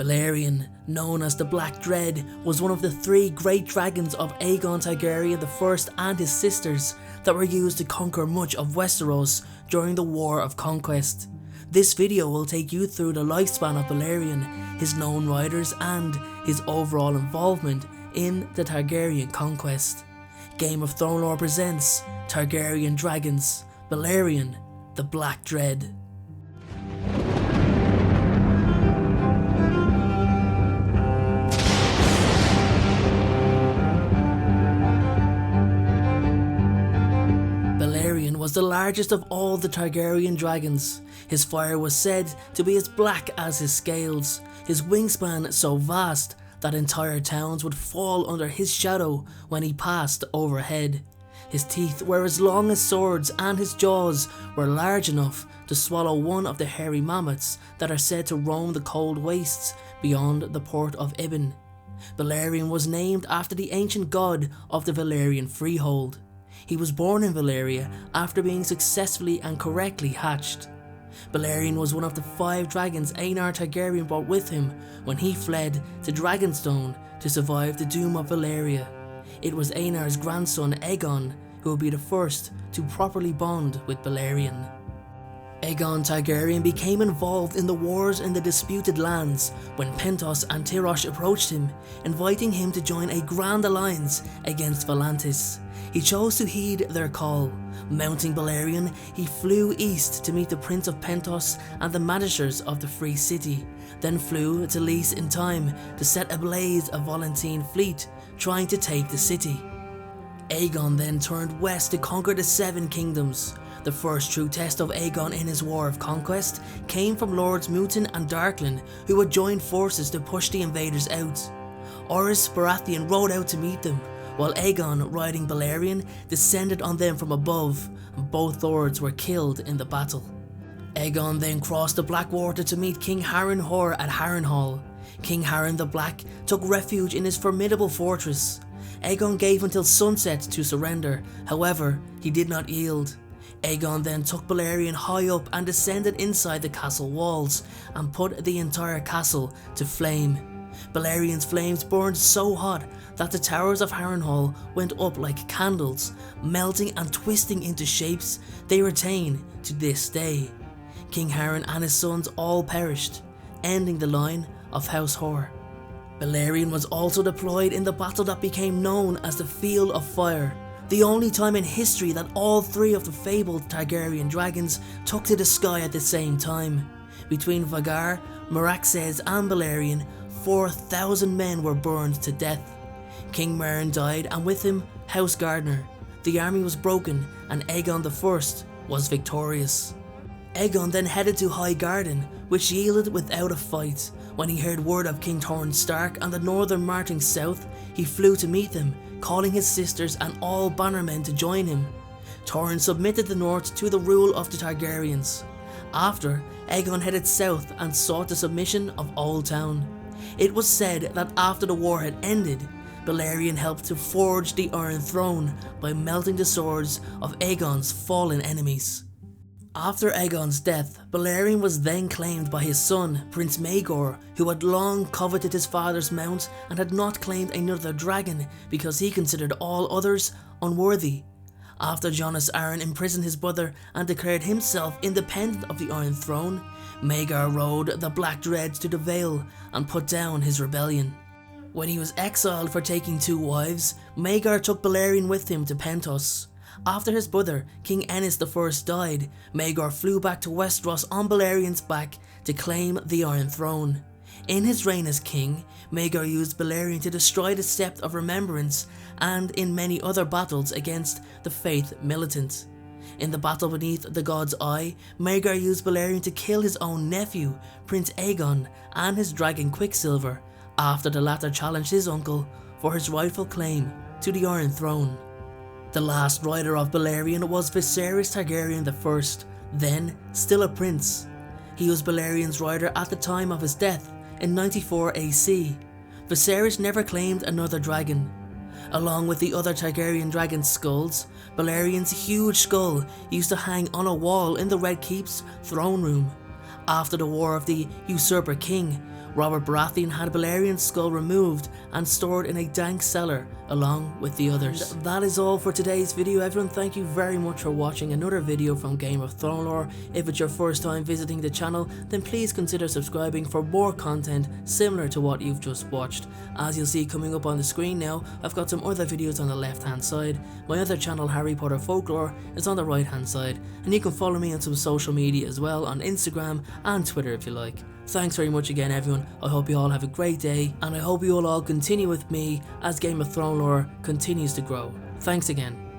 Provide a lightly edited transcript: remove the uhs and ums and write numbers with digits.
Balerion, known as the Black Dread, was one of the 3 great dragons of Aegon Targaryen I and his sisters that were used to conquer much of Westeros during the War of Conquest. This video will take you through the lifespan of Balerion, his known riders and his overall involvement in the Targaryen conquest. Game of Thronelore presents Targaryen Dragons, Balerion, the Black Dread. Balerion was the largest of all the Targaryen dragons. His fire was said to be as black as his scales, his wingspan so vast that entire towns would fall under his shadow when he passed overhead. His teeth were as long as swords and his jaws were large enough to swallow one of the hairy mammoths that are said to roam the cold wastes beyond the port of Ibn. Balerion was named after the ancient god of the Valerian freehold. He was born in Valeria after being successfully and correctly hatched. Balerion was one of the 5 dragons Aegon Targaryen brought with him when he fled to Dragonstone to survive the doom of Valeria. It was Aenar's grandson Aegon who would be the first to properly bond with Balerion. Aegon Targaryen became involved in the wars in the disputed lands when Pentos and Tyrosh approached him, inviting him to join a grand alliance against Volantis. He chose to heed their call. Mounting Balerion, he flew east to meet the Prince of Pentos and the Managers of the Free City, then flew to Lys in time to set ablaze a Volantene fleet trying to take the city. Aegon then turned west to conquer the 7 kingdoms. The first true test of Aegon in his War of Conquest came from Lords Mutin and Darklyn, who had joined forces to push the invaders out. Orys Baratheon rode out to meet them, while Aegon, riding Balerion, descended on them from above, and both lords were killed in the battle. Aegon then crossed the Blackwater to meet King Harrenhal at Harrenhal. King Harren the Black took refuge in his formidable fortress. Aegon gave until sunset to surrender, however, he did not yield. Aegon then took Balerion high up and descended inside the castle walls, and put the entire castle to flame. Balerion's flames burned so hot that the towers of Harrenhal went up like candles, melting and twisting into shapes they retain to this day. King Harren and his sons all perished, ending the line of House Hor. Balerion was also deployed in the battle that became known as the Field of Fire, the only time in history that all 3 of the fabled Targaryen dragons took to the sky at the same time. Between Vhagar, Meraxes and Balerion, 4,000 men were burned to death. King Meryn died, and with him House Gardner. The army was broken and Aegon I was victorious. Aegon then headed to High Garden, which yielded without a fight. When he heard word of King Torrhen Stark and the northern marching south, he flew to meet them, calling his sisters and all bannermen to join him. Torrhen submitted the north to the rule of the Targaryens. After, Aegon headed south and sought the submission of Old Town. It was said that after the war had ended, Balerion helped to forge the Iron Throne by melting the swords of Aegon's fallen enemies. After Aegon's death, Balerion was then claimed by his son, Prince Maegor, who had long coveted his father's mount and had not claimed another dragon because he considered all others unworthy. After Jonys Arryn imprisoned his brother and declared himself independent of the Iron Throne, Maegor rode the Black Dread to the Vale and put down his rebellion. When he was exiled for taking 2 wives, Maegor took Balerion with him to Pentos. After his brother, King Ennis I died, Maegor flew back to Westeros on Balerion's back to claim the Iron Throne. In his reign as king, Maegor used Balerion to destroy the Sept of Remembrance and in many other battles against the Faith Militant. In the battle beneath the God's Eye, Maegor used Balerion to kill his own nephew, Prince Aegon, and his dragon Quicksilver, after the latter challenged his uncle for his rightful claim to the Iron Throne. The last rider of Balerion was Viserys Targaryen I, then still a prince. He was Balerion's rider at the time of his death in 94 AC. Viserys never claimed another dragon. Along with the other Targaryen dragons' skulls, Balerion's huge skull used to hang on a wall in the Red Keep's throne room. After the War of the Usurper King, Robert Baratheon had Balerion's skull removed and stored in a dank cellar along with the others. And that is all for today's video everyone. Thank you very much for watching another video from Game of Thronelore. If it's your first time visiting the channel, then please consider subscribing for more content similar to what you've just watched. As you'll see coming up on the screen now, I've got some other videos on the left hand side. My other channel, Harry Potter Folklore, is on the right hand side, and you can follow me on some social media as well, on Instagram and Twitter if you like. Thanks very much again everyone. I hope you all have a great day, and I hope you will all continue with me as Game of Thronelore continues to grow. Thanks again.